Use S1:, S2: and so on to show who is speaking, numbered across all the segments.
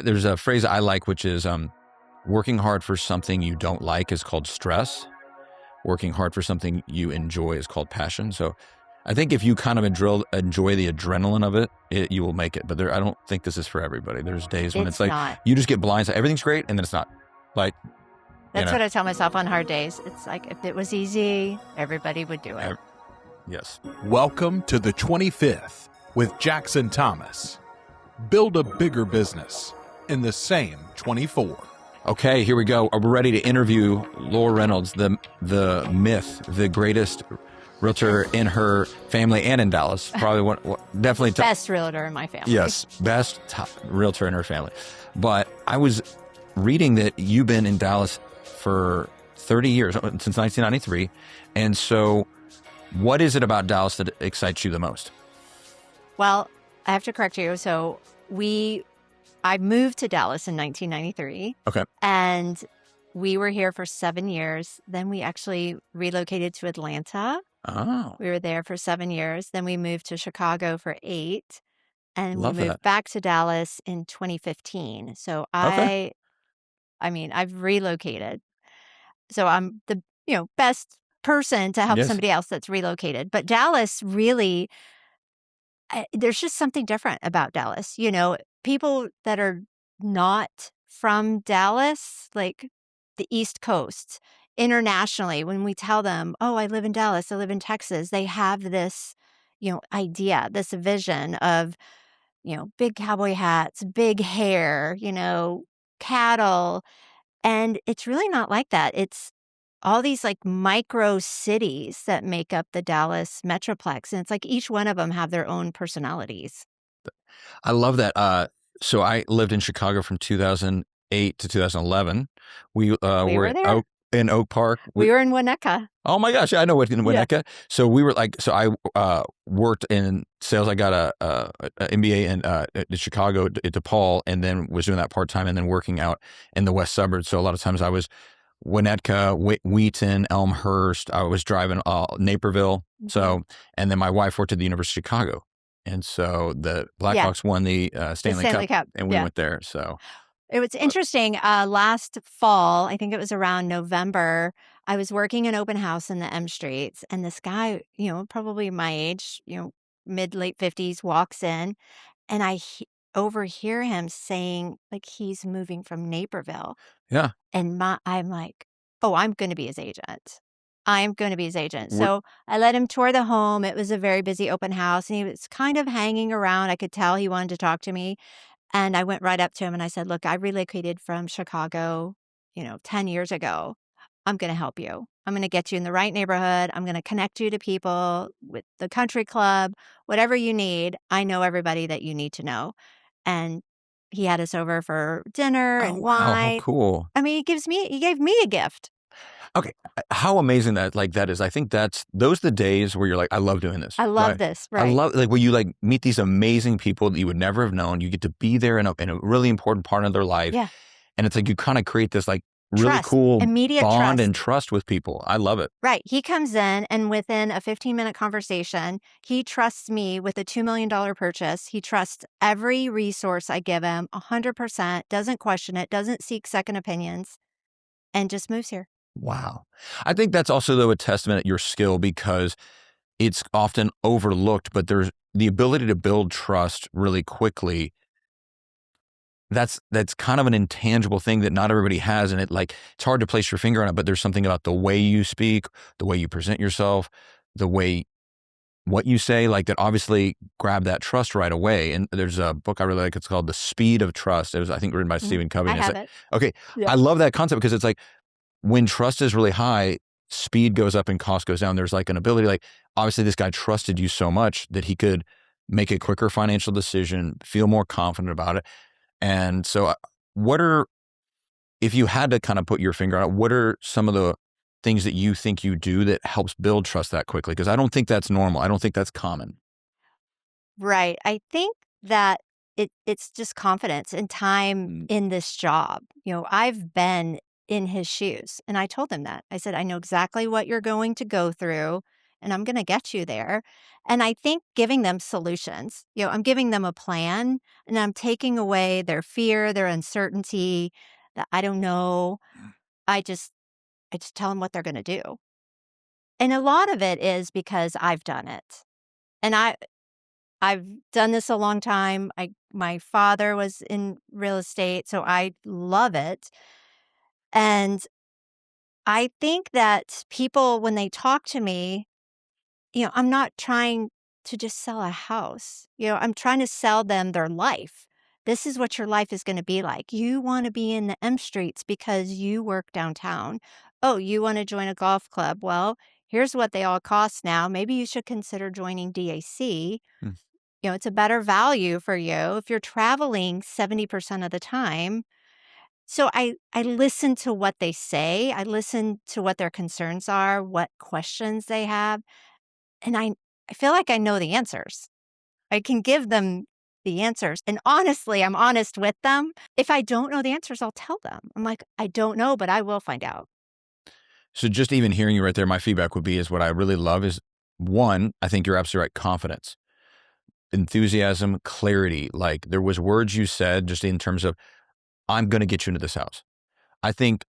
S1: there's a phrase I like, which is working hard for something you don't like is called stress. Working hard for something you enjoy is called passion. So I think if you kind of enjoy the adrenaline of it, you will make it. But I don't think this is for everybody. There's days when it's like
S2: not.
S1: You just get blindsided. Everything's great, and then it's not. Like
S2: that's what I tell myself on hard days. It's like if it was easy, everybody would do it.
S1: Yes.
S3: Welcome to the 25th with Jackson Thomas. Build a bigger business in the same 24.
S1: Okay, here we go. We're ready to interview Laura Reynolds, the myth, the greatest realtor in her family and in Dallas. Probably definitely
S2: best realtor in my family.
S1: Yes, best realtor in her family. But I was reading that you've been in Dallas for 30 years, since 1993. And so what is it about Dallas that excites you the most?
S2: Well, I have to correct you. So I moved to Dallas in 1993.
S1: Okay.
S2: And we were here for 7 years. Then we actually relocated to Atlanta.
S1: Oh.
S2: We were there for 7 years. Then we moved to Chicago for 8. And
S1: Love
S2: we moved back to Dallas in 2015. So I've relocated. So I'm the best person to help somebody else that's relocated. But Dallas really, there's just something different about Dallas. People that are not from Dallas, like the East Coast, internationally, when we tell them, oh, I live in Dallas, I live in Texas, they have this, idea, this vision of, big cowboy hats, big hair, cattle. And it's really not like that. It's all these like micro cities that make up the Dallas Metroplex. And it's like each one of them have their own personalities.
S1: I love that. So I lived in Chicago from 2008 to 2011. We were in Oak Park.
S2: We were in Winnetka.
S1: Oh my gosh, I know what in Winnetka. Yeah. So we were I worked in sales. I got a MBA in Chicago at DePaul, and then was doing that part-time and then working out in the west suburbs. So a lot of times I was Winnetka, Wheaton, Elmhurst. I was driving Naperville. Mm-hmm. So, and then my wife worked at the University of Chicago. And so the Blackhawks won the Stanley Cup, and we went there. So
S2: it was interesting. Last fall, I think it was around November, I was working an open house in the M Streets, and this guy, probably my age, mid late 50s, walks in, and I overhear him saying like he's moving from Naperville.
S1: Yeah,
S2: and I'm like, oh, I'm going to be his agent. I'm going to be his agent. So I let him tour the home. It was a very busy open house, and he was kind of hanging around. I could tell he wanted to talk to me. And I went right up to him and I said, look, I relocated from Chicago, 10 years ago. I'm going to help you. I'm going to get you in the right neighborhood. I'm going to connect you to people with the country club, whatever you need. I know everybody that you need to know. And he had us over for dinner and wine.
S1: Wow, how cool.
S2: I mean, he gave me a gift.
S1: Okay. How amazing that is. I think those are the days where you're like, I love doing this.
S2: I love this. Right.
S1: I love where you meet these amazing people that you would never have known. You get to be there in a really important part of their life.
S2: Yeah.
S1: And it's like, you kind of create this really
S2: trust.
S1: cool
S2: immediate
S1: bond
S2: trust.
S1: And trust with people. I love it.
S2: Right. He comes in and within a 15-minute conversation, he trusts me with a $2 million purchase. He trusts every resource I give him 100%, doesn't question it, doesn't seek second opinions, and just moves here.
S1: Wow. I think that's also, though, a testament at your skill, because it's often overlooked, but there's the ability to build trust really quickly. That's kind of an intangible thing that not everybody has. And it's hard to place your finger on it, but there's something about the way you speak, the way you present yourself, what you say, that obviously grab that trust right away. And there's a book I really like. It's called The Speed of Trust. It was, I think, written by Stephen Covey.
S2: I have it.
S1: Okay.
S2: Yeah.
S1: I love that concept because it's when trust is really high, speed goes up and cost goes down. There's an ability, obviously this guy trusted you so much that he could make a quicker financial decision, feel more confident about it. And so if you had to kind of put your finger on it, what are some of the things that you think you do that helps build trust that quickly? Because I don't think that's normal. I don't think that's common.
S2: Right. I think that it's just confidence and time in this job. I've been in his shoes. And I told him that. I said, I know exactly what you're going to go through. and I'm going to get you there. And I think giving them solutions, I'm giving them a plan, and I'm taking away their fear, their uncertainty, that I don't know. I just tell them what they're going to do. And a lot of it is because I've done it. And I've done this a long time. My father was in real estate, so I love it. And I think that people, when they talk to me, I'm not trying to just sell a house. I'm trying to sell them their life. This is what your life is going to be like. You want to be in the M streets because you work downtown. Oh, you want to join a golf club? Well, here's what they all cost now. Maybe you should consider joining DAC. It's a better value for you if you're traveling 70% of the time. So I listen to what they say. I listen to what their concerns are, what questions they have. And I feel like I know the answers. I can give them the answers. And honestly, I'm honest with them. If I don't know the answers, I'll tell them. I'm like, I don't know, but I will find out.
S1: So just even hearing you right there, my feedback would be is what I really love is, one, I think you're absolutely right, confidence, enthusiasm, clarity. Like there was words you said just in terms of, I'm going to get you into this house. I think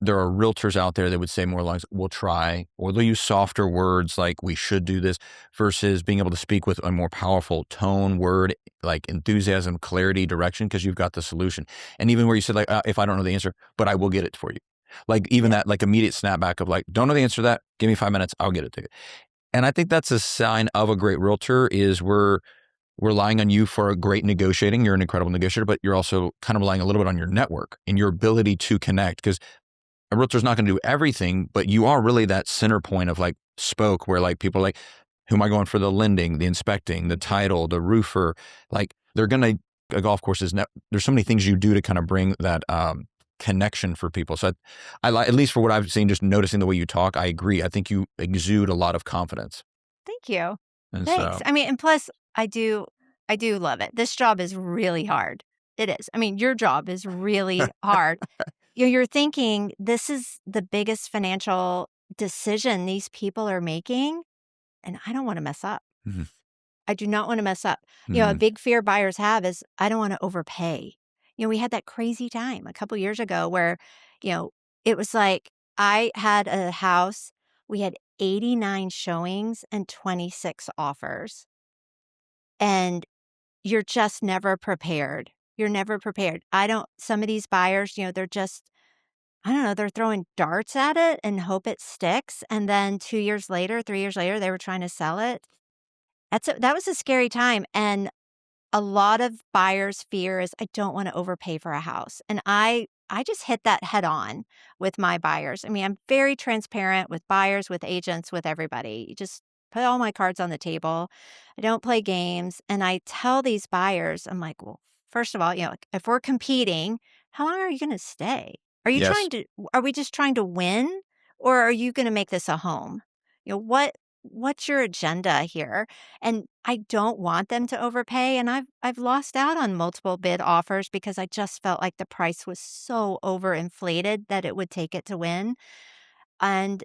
S1: there are realtors out there that would say more lines, we'll try, or they'll use softer words like we should do this, versus being able to speak with a more powerful tone, word, like enthusiasm, clarity, direction, because you've got the solution. And even where you said like, if I don't know the answer, but I will get it for you. Like even that like immediate snapback of like, don't know the answer to that, give me 5 minutes, I'll get it to you. And I think that's a sign of a great realtor is we're relying on you for a great negotiating. You're an incredible negotiator, but you're also kind of relying a little bit on your network and your ability to connect, because a realtor's not going to do everything, but you are really that center point of like spoke where like people are like, who am I going for the lending, the inspecting, the title, the roofer? Like they're going to, a golf course is, there's so many things you do to kind of bring that connection for people. So I like, at least for what I've seen, just noticing the way you talk, I agree. I think you exude a lot of confidence.
S2: Thank you.
S1: And
S2: Thanks.
S1: so,
S2: I mean, and plus I do love it. This job is really hard. It is. I mean, your job is really hard. You're thinking this is the biggest financial decision these people are making, and I don't want to mess up.
S1: mm-hmm.
S2: I do not want to mess up.
S1: Mm-hmm.
S2: A big fear buyers have is I don't want to overpay. We had that crazy time a couple years ago where, it was like I had a house, we had 89 showings and 26 offers. And you're just never prepared. You're never prepared. Some of these buyers, they're just, I don't know, they're throwing darts at it and hope it sticks. And then 2 years later, 3 years later, they were trying to sell it. That was a scary time. And a lot of buyers' fear is I don't want to overpay for a house. And I just hit that head on with my buyers. I mean, I'm very transparent with buyers, with agents, with everybody. You just put all my cards on the table. I don't play games. And I tell these buyers, I'm like, well, first of all, if we're competing, how long are you going to stay?
S1: Yes.
S2: Are we just trying to win, or are you going to make this a home? What's your agenda here? And I don't want them to overpay. And I've lost out on multiple bid offers because I just felt like the price was so overinflated that it would take it to win. And,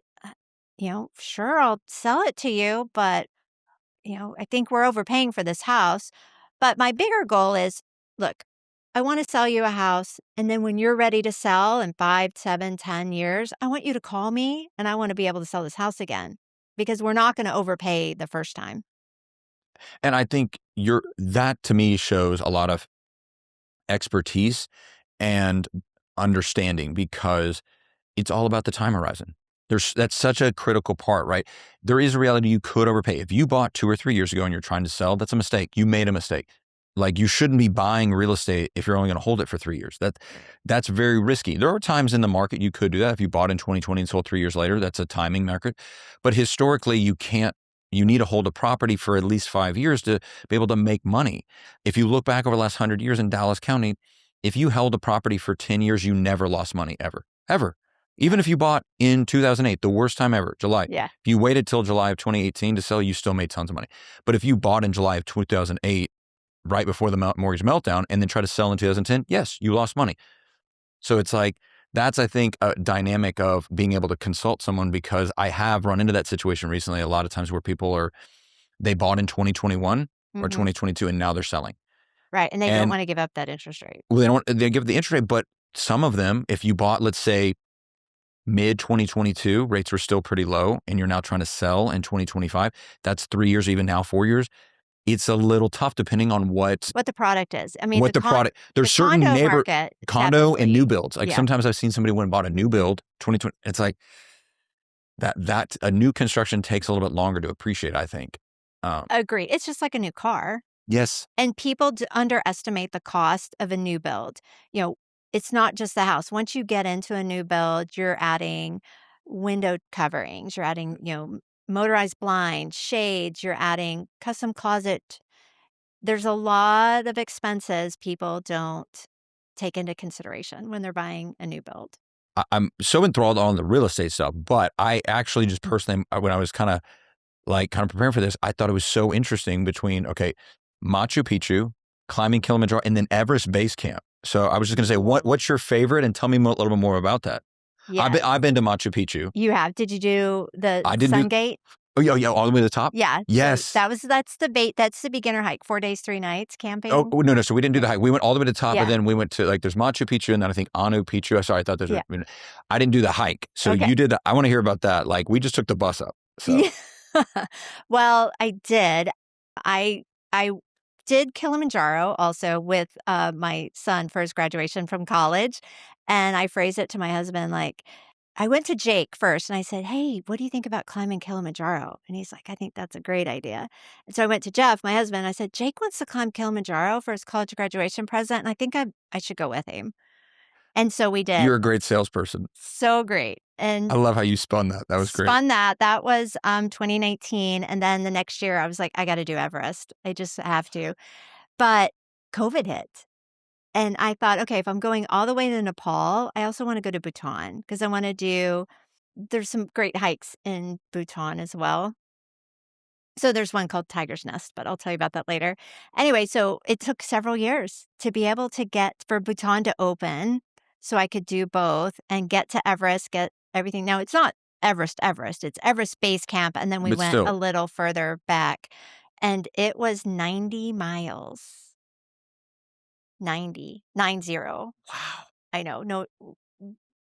S2: sure, I'll sell it to you, but, I think we're overpaying for this house. But my bigger goal is, look, I want to sell you a house. And then when you're ready to sell in 5, 7, 10 years, I want you to call me and I want to be able to sell this house again, because we're not going to overpay the first time.
S1: And I think that to me shows a lot of expertise and understanding, because it's all about the time horizon. That's such a critical part, right? There is a reality you could overpay. If you bought 2 or 3 years ago and you're trying to sell, that's a mistake. You made a mistake. Like you shouldn't be buying real estate if you're only going to hold it for 3 years. That's very risky. There are times in the market you could do that. If you bought in 2020 and sold 3 years later, that's a timing market. But historically, you can't. You need to hold a property for at least 5 years to be able to make money. If you look back over the last 100 years in Dallas County, if you held a property for 10 years, you never lost money ever. Even if you bought in 2008, the worst time ever, July.
S2: Yeah.
S1: If you waited till July of 2018 to sell, you still made tons of money. But if you bought in July of 2008, right before the mortgage meltdown, and then try to sell in 2010, yes, you lost money. So it's like that's, I think, a dynamic of being able to consult someone, because I have run into that situation recently a lot of times where people they bought in 2021 or 2022 and now they're selling.
S2: Right. And they don't want to give up that interest rate.
S1: Well, they give the interest rate, but some of them, if you bought, let's say, mid 2022, rates were still pretty low, and you're now trying to sell in 2025, that's 3 years, even now 4 years. It's a little tough depending on what
S2: the product is. I mean,
S1: what the product. There's certain condo and new builds. Like sometimes I've seen somebody went and bought a new build 2020. It's like that a new construction takes a little bit longer to appreciate, I think.
S2: Agreed. It's just like a new car.
S1: Yes.
S2: And people underestimate the cost of a new build. It's not just the house. Once you get into a new build, you're adding window coverings, you're adding, motorized blinds, shades, you're adding custom closet. There's a lot of expenses people don't take into consideration when they're buying a new build.
S1: I'm so enthralled on the real estate stuff, but I actually just personally, when I was kind of preparing for this, I thought it was so interesting between, Machu Picchu, climbing Kilimanjaro, and then Everest Base Camp. So I was just going to say, what's your favorite? And tell me a little bit more about that. Yeah. I've been to Machu Picchu.
S2: You have? Did you do the Sun Gate?
S1: Oh, yeah, all the way to the top?
S2: Yeah.
S1: Yes.
S2: So that's the beginner hike, 4 days, 3 nights camping.
S1: Oh, no. So we didn't do the hike. We went all the way to the top, and then we went to, there's Machu Picchu, and then I think Anu Picchu. Sorry, I thought there's I didn't do the hike. So you did I want to hear about that. We just took the bus up. So.
S2: Well, I did. I did Kilimanjaro also with my son for his graduation from college. And I phrased it to my husband I went to Jake first and I said, hey, what do you think about climbing Kilimanjaro? And he's like, I think that's a great idea. And so I went to Jeff, my husband, and I said, Jake wants to climb Kilimanjaro for his college graduation present, and I think I should go with him. And so we did.
S1: You're a great salesperson.
S2: So great. And
S1: I love how you spun that. That was great.
S2: That was 2019. And then the next year I was like, I got to do Everest. I just have to. But COVID hit. And I thought, okay, if I'm going all the way to Nepal, I also want to go to Bhutan because I want to there's some great hikes in Bhutan as well. So there's one called Tiger's Nest, but I'll tell you about that later. Anyway, so it took several years to be able to for Bhutan to open so I could do both and get to Everest, get everything. Now, it's not Everest. It's Everest Base Camp. And then we went a little further back and it was 90 miles. 90. Wow. I know. No,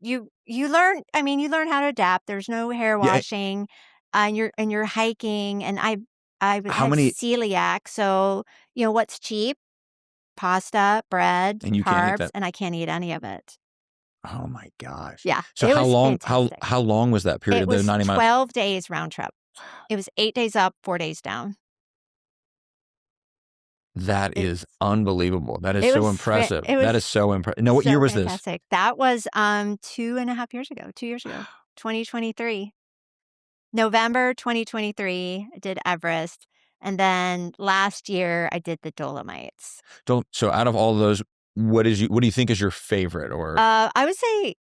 S2: you learn, you learn how to adapt. There's no hair washing and you're hiking. And I had celiac. So, what's cheap? Pasta, bread,
S1: and you
S2: carbs,
S1: can't eat that.
S2: And I can't eat any of it.
S1: Oh my gosh.
S2: Yeah.
S1: So how long was that period?
S2: It was
S1: 90 miles?
S2: 12 days round trip. It was 8 days up, 4 days down.
S1: That is unbelievable. That is so impressive. That is so impressive. Now, what year was
S2: fantastic.
S1: this?
S2: That was 2.5 years ago, 2 years ago, 2023. November 2023, I did Everest. And then last year, I did the Dolomites.
S1: So out of all of those, what do you think is your favorite? Or
S2: I would say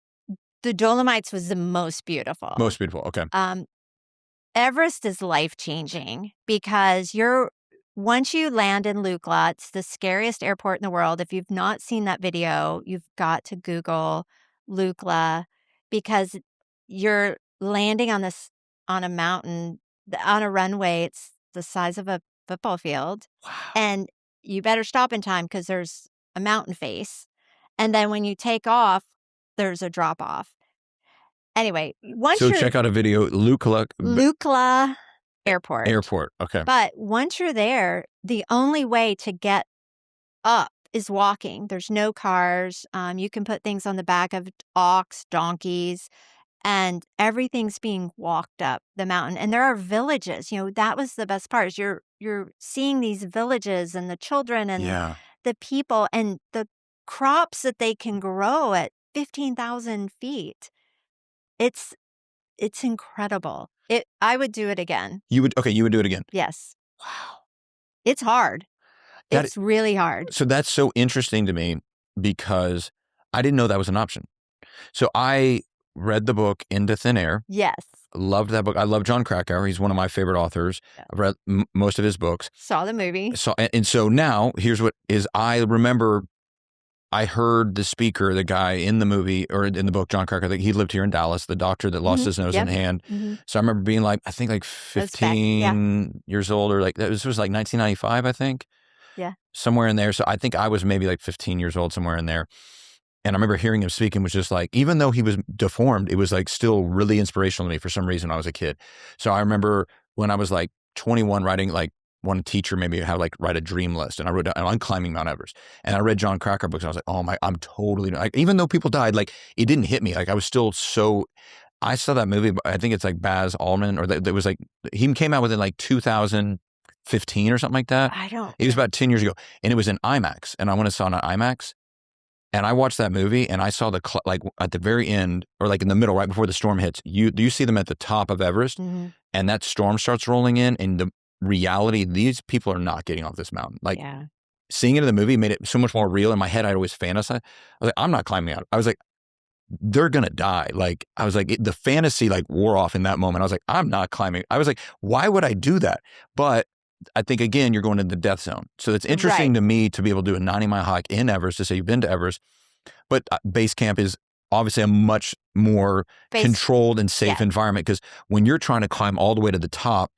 S2: the Dolomites was the most beautiful.
S1: Most beautiful, okay.
S2: Everest is life-changing because once you land in Lukla, it's the scariest airport in the world. If you've not seen that video, you've got to Google Lukla because you're landing on a mountain, on a runway. It's the size of a football field.
S1: Wow.
S2: And you better stop in time because there's a mountain face. And then when you take off, there's a drop off. Anyway,
S1: check out a video,
S2: Lukla Airport.
S1: Okay.
S2: But once you're there, the only way to get up is walking. There's no cars. You can put things on the back of donkeys, and everything's being walked up the mountain. And there are villages. That was the best part. Is you're seeing these villages and the children and the people and the crops that they can grow at 15,000 feet. It's incredible. I would do it again.
S1: You would do it again?
S2: Yes.
S1: Wow.
S2: It's hard. It's really hard.
S1: So that's so interesting to me because I didn't know that was an option. So I read the book Into Thin Air.
S2: Yes.
S1: Loved that book. I love Jon Krakauer. He's one of my favorite authors. Yeah. I've read most of his books.
S2: Saw the movie.
S1: And so now here's what is, I remember I heard the speaker, the guy in the movie or in the book, John Cracker, he lived here in Dallas, the doctor that lost his nose and hand. So I remember being like, I think like 15 years old, or like this was like 1995, I think.
S2: Yeah.
S1: Somewhere in there. So I think I was maybe like 15 years old, somewhere in there. And I remember hearing him speak and was just like, even though he was deformed, it was like still really inspirational to me for some reason when I was a kid. So I remember when I was like 21 writing, like one teacher made me write a dream list, and I wrote down, I'm climbing Mount Everest. And I read John Cracker books, and I was like, oh my, I'm totally, like, even though people died, like it didn't hit me. Like I was still so, I saw that movie, I think it's like Baz Luhrmann, or that was like, he came out within like 2015 or something like that. It was about 10 years ago, and it was in IMAX, and I went and saw it on IMAX. And I watched that movie, and I saw like at the very end, or like in the middle, right before the storm hits, you see them at the top of Everest, and that storm starts rolling in, and the reality, these people are not getting off this mountain. Like seeing it in the movie made it so much more real. In my head, I'd always fantasize. I was like, I'm not climbing out. I was like, they're gonna die. Like I was like, the fantasy like wore off in that moment. I was like, I'm not climbing. I was like, why would I do that? But I think, again, you're going to the death zone. So it's interesting to me to be able to do a 90-mile hike in Everest, to say you've been to Everest, but base camp is obviously a much more controlled and safe environment, because when you're trying to climb all the way to the top,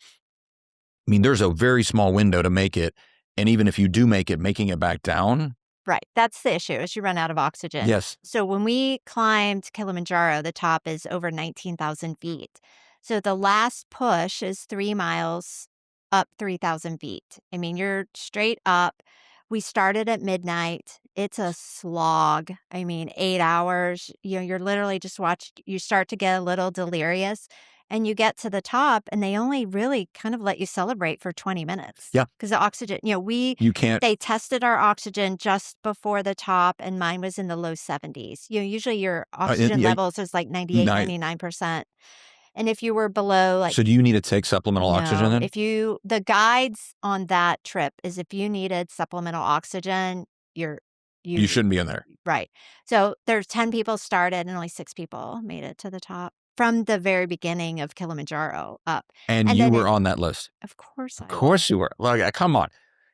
S1: I mean, there's a very small window to make it. And even if you do make it, making it back down.
S2: Right. That's the issue, is you run out of oxygen.
S1: Yes.
S2: So when we climbed Kilimanjaro, the top is over 19,000 feet. So the last push is 3 miles up 3,000 feet. I mean, you're straight up. We started at midnight. It's a slog. I mean, 8 hours. You're literally just you start to get a little delirious, and you get to the top, and they only really kind of let you celebrate for 20 minutes.
S1: Yeah.
S2: Because the oxygen,
S1: you can't.
S2: They tested our oxygen just before the top, and mine was in the low 70s. Usually your oxygen levels is like 98, 99%. And if you were below, like,
S1: so do you need to take supplemental oxygen then?
S2: The guides on that trip is, if you needed supplemental oxygen, you
S1: shouldn't be in there.
S2: Right. So there's 10 people started, and only 6 people made it to the top from the very beginning of Kilimanjaro up.
S1: And you were on that list.
S2: Of course I was.
S1: Of course you were. Well, come on.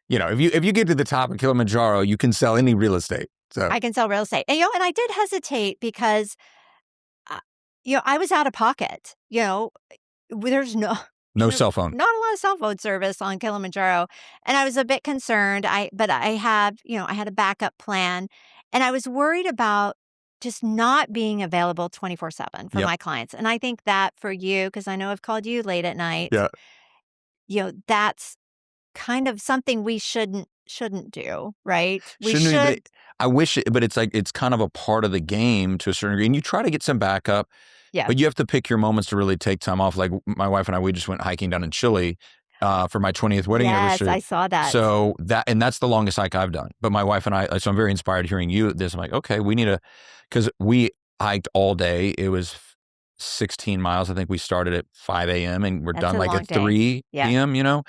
S1: If you get to the top of Kilimanjaro, you can sell any real estate. So
S2: I can sell real estate. And, and I did hesitate because I was out of pocket. There's
S1: no cell phone.
S2: Not a lot of cell phone service on Kilimanjaro. And I was a bit concerned. But I had a backup plan. And I was worried about just not being available 24/7 for my clients. And I think that for you, because I know I've called you late at night, that's kind of something we shouldn't do, right?
S1: I wish it, but it's like, it's kind of a part of the game to a certain degree. And you try to get some backup.
S2: Yeah.
S1: But you have to pick your moments to really take time off. Like my wife and I, we just went hiking down in Chile for my 20th wedding anniversary.
S2: Yes, I saw that.
S1: So that's the longest hike I've done. But my wife and I, so I'm very inspired hearing you this. I'm like, okay, we need because we hiked all day. It was 16 miles. I think we started at 5 a.m. and we're done like at 3 p.m.,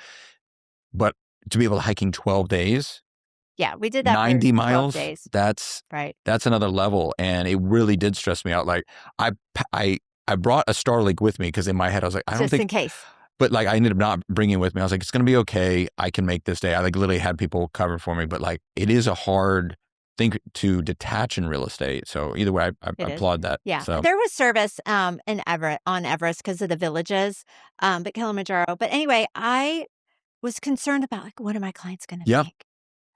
S1: But to be able to hiking 12 days.
S2: Yeah, we did that
S1: 90
S2: for
S1: miles.
S2: 12 days.
S1: That's
S2: right.
S1: That's another level, and it really did stress me out. Like I brought a Starlink with me because in my head I was like, I don't think,
S2: in case.
S1: But like I ended up not bringing it with me. I was like, it's going to be okay. I can make this day. I like literally had people cover for me, but like it is a hard thing to detach in real estate. So either way, I applaud that.
S2: Yeah,
S1: so.
S2: There was service on Everest because of the villages, but Kilimanjaro. But anyway, I was concerned about, like, what are my clients going to think?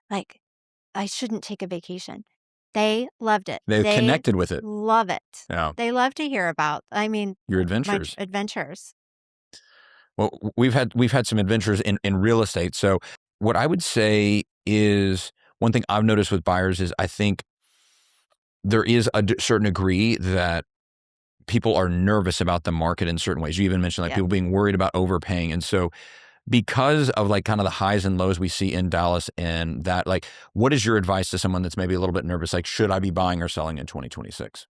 S2: Like, I shouldn't take a vacation. They loved it.
S1: They connected with it.
S2: Love it.
S1: Yeah.
S2: They love to hear about,
S1: your adventures.
S2: My adventures.
S1: Well, we've had some adventures in real estate. So what I would say is, one thing I've noticed with buyers is, I think there is a certain degree that people are nervous about the market in certain ways. You even mentioned people being worried about overpaying. And so because of like kind of the highs and lows we see in Dallas, and that, like, what is your advice to someone that's maybe a little bit nervous? Like, should I be buying or selling in 2026?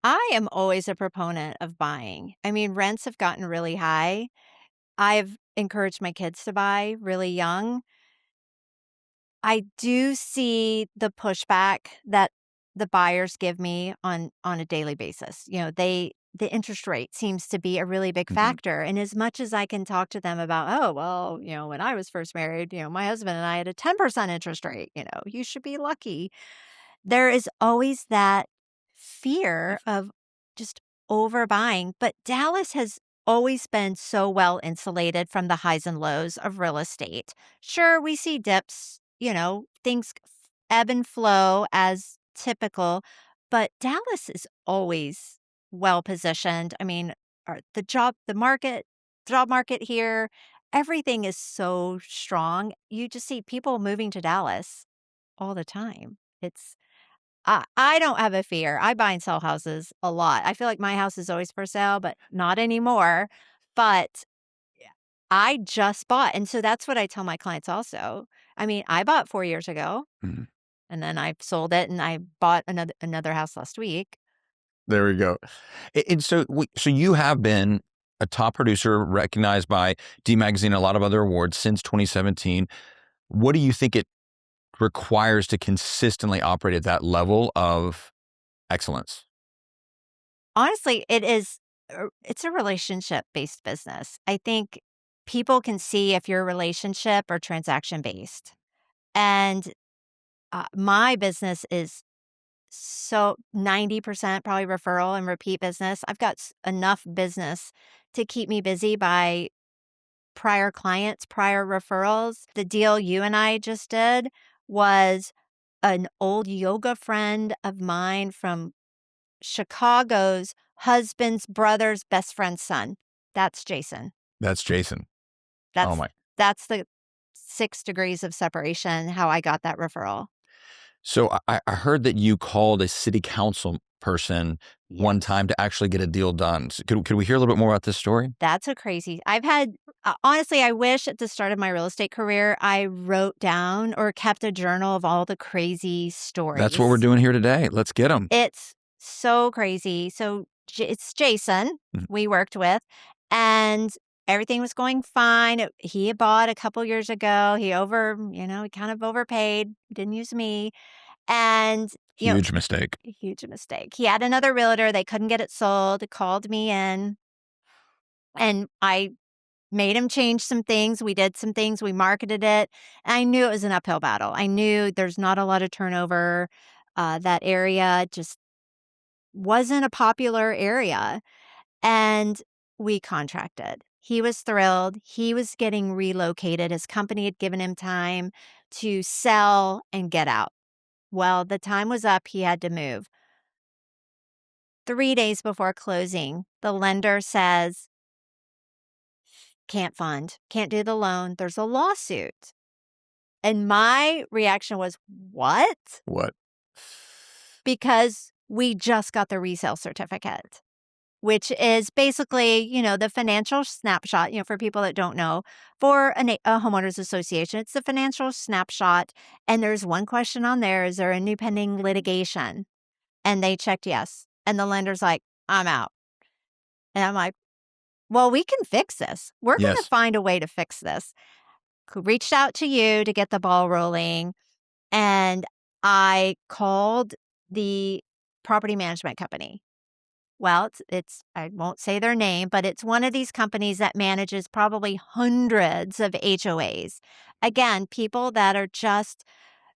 S2: I am always a proponent of buying. I mean, rents have gotten really high. I've encouraged my kids to buy really young. I do see the pushback that the buyers give me on a daily basis. The interest rate seems to be a really big factor. And as much as I can talk to them about, oh, well, when I was first married, my husband and I had a 10% interest rate, you should be lucky. there is always that fear of just overbuying. But Dallas has always been so well insulated from the highs and lows of real estate. Sure, we see dips, things ebb and flow as typical, but Dallas is always well positioned. I mean, job market here, everything is so strong. You just see people moving to Dallas all the time. I don't have a fear. I buy and sell houses a lot. I feel like my house is always for sale, but not anymore. But I just bought. And so that's what I tell my clients also. I mean, I bought 4 years ago
S1: Mhm.
S2: and then I sold it and I bought another house last week.
S1: There we go. And so you have been a top producer recognized by D Magazine and a lot of other awards since 2017. What do you think it requires to consistently operate at that level of excellence?
S2: Honestly, it's a relationship-based business. I think people can see if you're relationship or transaction-based. And my business is so 90% probably referral and repeat business. I've got enough business to keep me busy by prior clients, prior referrals. The deal you and I just did was an old yoga friend of mine from Chicago's husband's brother's best friend's son. That's Jason.
S1: That's Jason. Oh
S2: That's
S1: my.
S2: that's the 6 degrees of separation, how I got that referral.
S1: So I heard that you called a city council person one time to actually get a deal done. So could we hear a little bit more about this story?
S2: That's a crazy. I've had honestly, I wish at the start of my real estate career I wrote down or kept a journal of all the crazy
S1: That's what we're
S2: stories.
S1: doing here today. Let's get them.
S2: It's so crazy. So it's Jason we worked with, and everything was going fine. He had bought a couple years ago. He kind of overpaid, didn't use me. And,
S1: Huge mistake.
S2: huge mistake. He had another realtor. They couldn't get it sold, called me in, and I made him change some things. We did some things. We marketed it. And I knew it was an uphill battle. I knew there's not a lot of turnover. That area just wasn't a popular area. And we contracted. He was thrilled. He was getting relocated. His company had given him time to sell and get out. Well, the time was up. He had to move. 3 days before closing, the lender says, can't fund, can't do the loan. There's a lawsuit. And my reaction was, what?
S1: What?
S2: Because we just got the resale certificate, which is basically, the financial snapshot, for people that don't know, for a homeowners association, it's the financial snapshot. And there's one question on there, is there any pending litigation? And they checked yes. And the lender's like, I'm out. And I'm like, well, we can fix this. We're going to
S1: Yes.
S2: find a way to fix this. Reached out to you to get the ball rolling. And I called the property management company. Well, it's I won't say their name, but it's one of these companies that manages probably hundreds of HOAs. Again, people that are just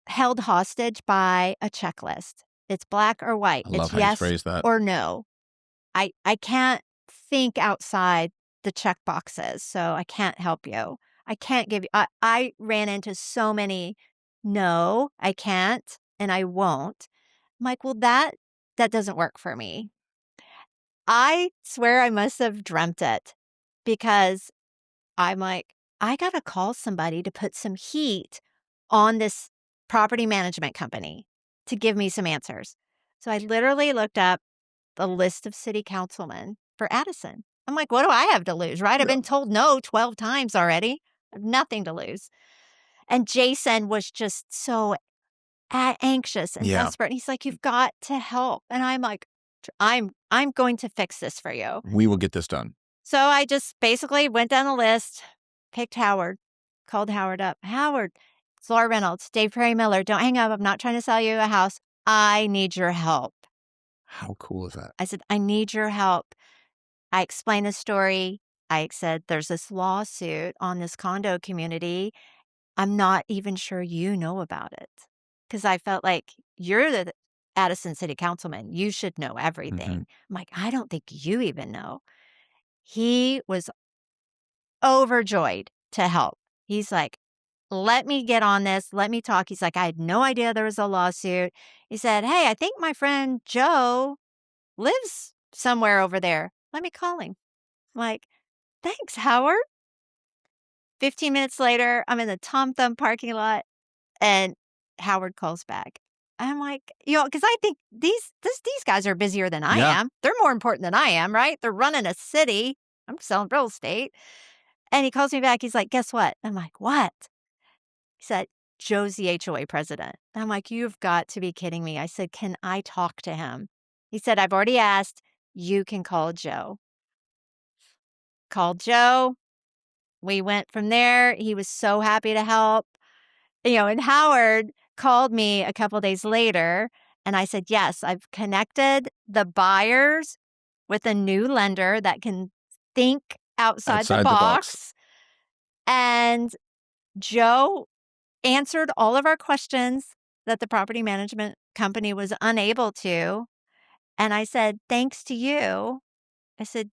S2: held hostage by a checklist. It's black or white.
S1: I love
S2: It's
S1: how you
S2: yes
S1: phrase that.
S2: or no. I can't think outside the check boxes, so I can't help you. I can't give you I ran into so many no, I can't and I won't. I'm like, well, that doesn't work for me. I swear I must have dreamt it because I'm like, I got to call somebody to put some heat on this property management company to give me some answers. So I literally looked up the list of city councilmen for Addison. I'm like, what do I have to lose, right? I've been told no 12 times already. I have nothing to lose. And Jason was just so anxious and desperate. He's like, you've got to help. And I'm like, I'm going to fix this for you.
S1: We will get this done.
S2: So I just basically went down the list, picked Howard, called Howard up. Howard, it's Laura Reynolds, Dave Perry Miller. Don't hang up. I'm not trying to sell you a house. I need your help.
S1: How cool is that?
S2: I said, I need your help. I explained the story. I said, there's this lawsuit on this condo community. I'm not even sure you know about it. Because I felt like, you're the Addison City Councilman. You should know everything.
S1: Mm-hmm.
S2: I'm like, I don't think you even know. He was overjoyed to help. He's like, let me get on this. Let me talk. He's like, I had no idea there was a lawsuit. He said, hey, I think my friend Joe lives somewhere over there. Let me call him. I'm like, thanks, Howard. 15 minutes later, I'm in the Tom Thumb parking lot and Howard calls back. I'm like, because I think these guys are busier than I am. They're more important than I am, right? They're running a city. I'm selling real estate. And he calls me back. He's like, guess what? I'm like, what? He said, Joe's the HOA president. I'm like, you've got to be kidding me. I said, can I talk to him? He said, I've already asked. You can call Joe. Called Joe. We went from there. He was so happy to help. And Howard called me a couple days later and I said, yes, I've connected the buyers with a new lender that can think outside the box. And Joe answered all of our questions that the property management company was unable to. And I said, thanks to you. I said,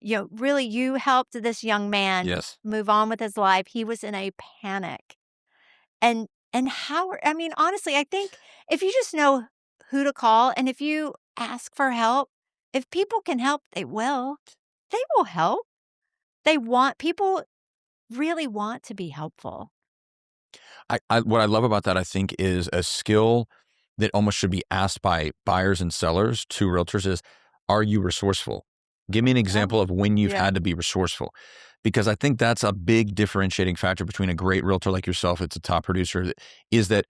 S2: really, you helped this young man move on with his life. He was in a panic. And Howard, I mean, honestly, I think if you just know who to call and if you ask for help, if people can help, they will. They will help. People really want to be helpful.
S1: What I love about that, I think, is a skill that almost should be asked by buyers and sellers to realtors is, are you resourceful? Give me an example of when you've had to be resourceful. Because I think that's a big differentiating factor between a great realtor like yourself, it's a top producer, is that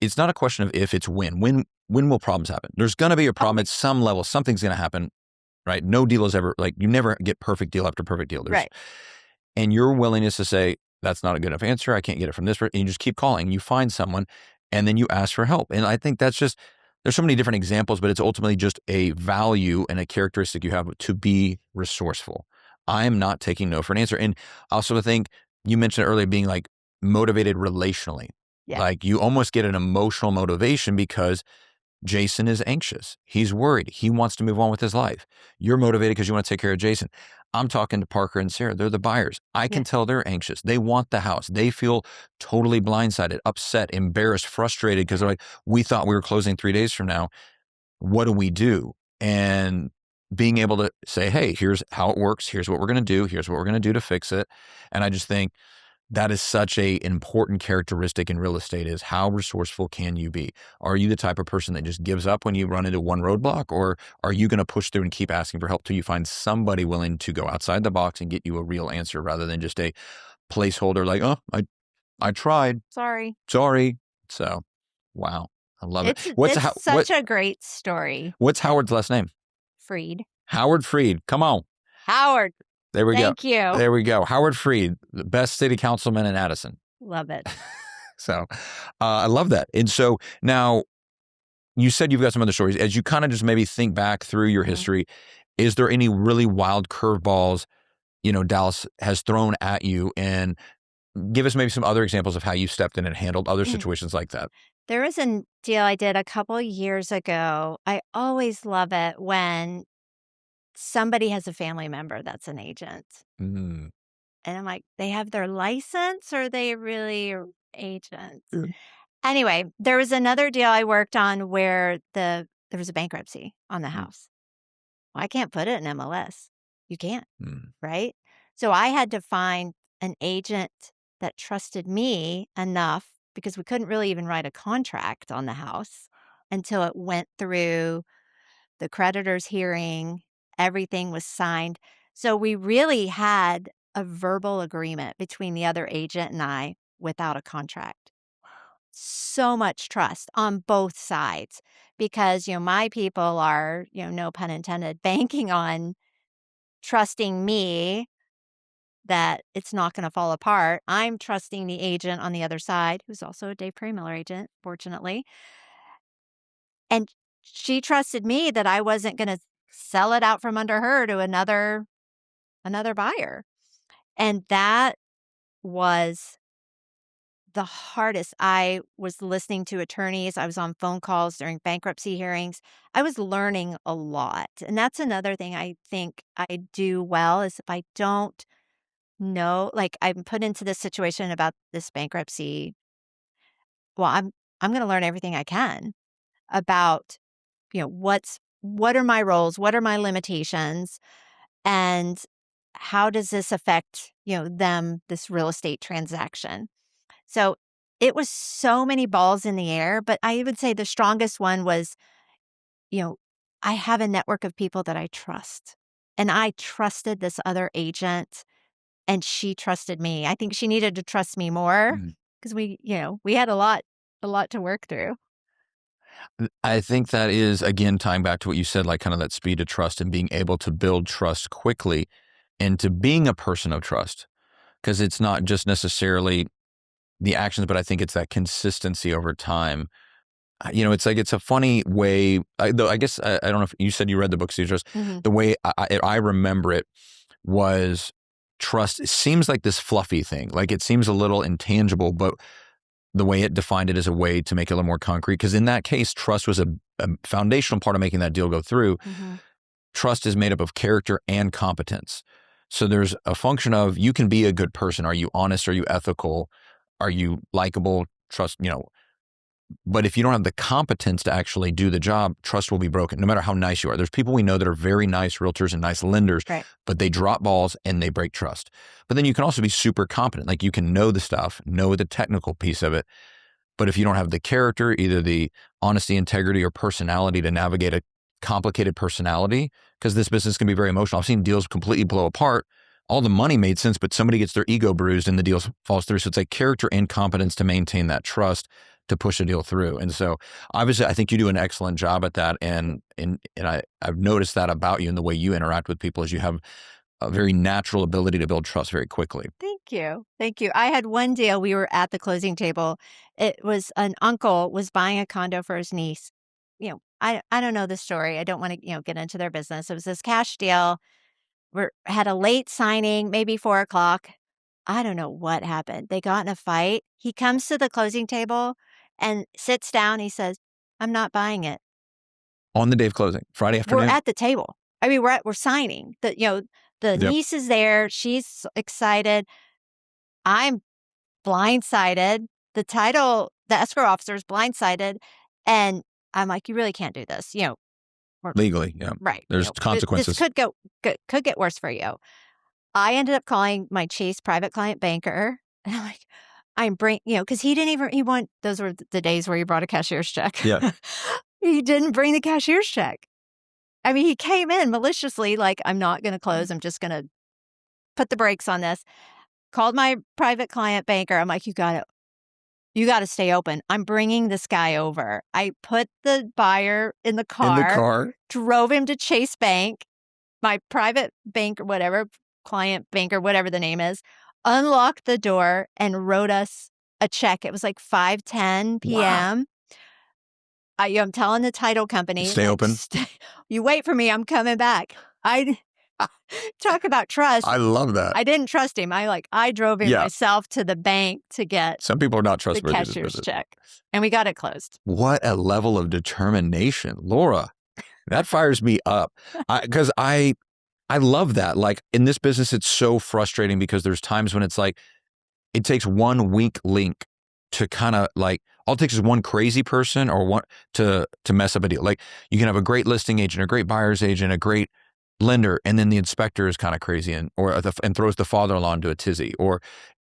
S1: it's not a question of if, it's when. When will problems happen? There's going to be a problem at some level. Something's going to happen, right? No deal is ever, you never get perfect deal after perfect deal. Right. And your willingness to say, that's not a good enough answer. I can't get it from this person. And you just keep calling. You find someone and then you ask for help. And I think that's just, there's so many different examples, but it's ultimately just a value and a characteristic you have to be resourceful. I'm not taking no for an answer. And also I think you mentioned earlier being motivated relationally. Like you almost get an emotional motivation because Jason is anxious. He's worried. He wants to move on with his life. You're motivated because you want to take care of Jason. I'm talking to Parker and Sarah. They're the buyers. I can tell they're anxious. They want the house. They feel totally blindsided, upset, embarrassed, frustrated because they're like, we thought we were closing 3 days from now. What do we do? And being able to say, hey, here's how it works. Here's what we're going to do. Here's what we're going to do to fix it. And I just think that is such an important characteristic in real estate is how resourceful can you be? Are you the type of person that just gives up when you run into one roadblock, or are you going to push through and keep asking for help till you find somebody willing to go outside the box and get you a real answer rather than just a placeholder like, oh, I tried.
S2: Sorry.
S1: So, wow. I love it.
S2: It's such a great story.
S1: What's Howard's last name?
S2: Freed.
S1: Howard Freed. Come on.
S2: Howard.
S1: There we go.
S2: Thank you.
S1: There we go. Howard Freed, the best city councilman in Addison.
S2: Love it.
S1: So I love that. And so now you said you've got some other stories. As you kind of just maybe think back through your history, is there any really wild curveballs, Dallas has thrown at you? And give us maybe some other examples of how you stepped in and handled other situations like that.
S2: There was a deal I did a couple of years ago. I always love it when somebody has a family member that's an agent. And I'm like, they have their license or they really are agents? Anyway, there was another deal I worked on where there was a bankruptcy on the house. Well, I can't put it in MLS. You can't, right? So I had to find an agent that trusted me enough because we couldn't really even write a contract on the house until it went through the creditor's hearing. Everything was signed. So we really had a verbal agreement between the other agent and I without a contract. So much trust on both sides because, my people are, no pun intended, banking on trusting me that it's not going to fall apart. I'm trusting the agent on the other side, who's also a Dave Prey Miller agent, fortunately. And she trusted me that I wasn't going to sell it out from under her to another buyer. And that was the hardest. I was listening to attorneys. I was on phone calls during bankruptcy hearings. I was learning a lot. And that's another thing I think I do well is if I don't know, like I'm put into this situation about this bankruptcy, well, I'm going to learn everything I can about, what are my roles? What are my limitations? And how does this affect, this real estate transaction? So it was so many balls in the air, but I would say the strongest one was, you know, I have a network of people that I trust. And I trusted this other agent and she trusted me. I think she needed to trust me more because we had a lot to work through.
S1: I think that is, again, tying back to what you said, like kind of that speed of trust and being able to build trust quickly into being a person of trust. Because it's not just necessarily the actions, but I think it's that consistency over time. It's like, it's a funny way, though I guess, I don't know if you said you read the book, Cedros. The way I remember it was trust. It seems like this fluffy thing. Like it seems a little intangible, but the way it defined it as a way to make it a little more concrete. Because in that case, trust was a foundational part of making that deal go through. Trust is made up of character and competence. So there's a function of, you can be a good person. Are you honest? Are you ethical? Are you likable? Trust, but if you don't have the competence to actually do the job, trust will be broken, no matter how nice you are. There's people we know that are very nice realtors and nice lenders,
S2: Right.
S1: but they drop balls and they break trust. But then you can also be super competent. Like you can know the stuff, know the technical piece of it. But if you don't have the character, either the honesty, integrity, or personality to navigate a complicated personality, because this business can be very emotional. I've seen deals completely blow apart. All the money made sense, but somebody gets their ego bruised and the deal falls through. So it's like character and competence to maintain that trust to push a deal through. And so obviously I think you do an excellent job at that. And I've noticed that about you and the way you interact with people is you have a very natural ability to build trust very quickly.
S2: Thank you. Thank you. I had one deal. We were at the closing table. It was an uncle was buying a condo for his niece. I don't know the story. I don't want to, get into their business. It was this cash deal. We had a late signing, maybe 4:00. I don't know what happened. They got in a fight. He comes to the closing table and sits down. He says, "I'm not buying it."
S1: On the day of closing, Friday afternoon?
S2: We're at the table. I mean, we're signing. The niece is there. She's excited. I'm blindsided. The escrow officer is blindsided. And I'm like, you really can't do this.
S1: Legally, yeah.
S2: Right.
S1: There's consequences.
S2: This could get worse for you. I ended up calling my Chase private client banker. And I'm like, because those were the days where he brought a cashier's check.
S1: Yeah.
S2: He didn't bring the cashier's check. I mean, he came in maliciously, like, I'm not going to close. I'm just going to put the brakes on this. Called my private client banker. I'm like, you got to stay open. I'm bringing this guy over. I put the buyer in the car. Drove him to Chase Bank, my private bank or whatever, client banker, whatever the name is, unlocked the door and wrote us a check. It was like 5:10 p.m. Wow. I'm telling the title company,
S1: stay open.
S2: You wait for me. I'm coming back. I talk about trust.
S1: I love that.
S2: I didn't trust him. I drove him myself to the bank to get
S1: some people are not trustworthy.
S2: The cashier's check, and we got it closed.
S1: What a level of determination, Laura! That fires me up because I love that. Like in this business, it's so frustrating because there's times when it's like it takes one weak link to kind of like, all it takes is one crazy person or one to mess up a deal. Like you can have a great listing agent, a great buyer's agent, a great lender, and then the inspector is kind of crazy and throws the father-in-law into a tizzy, or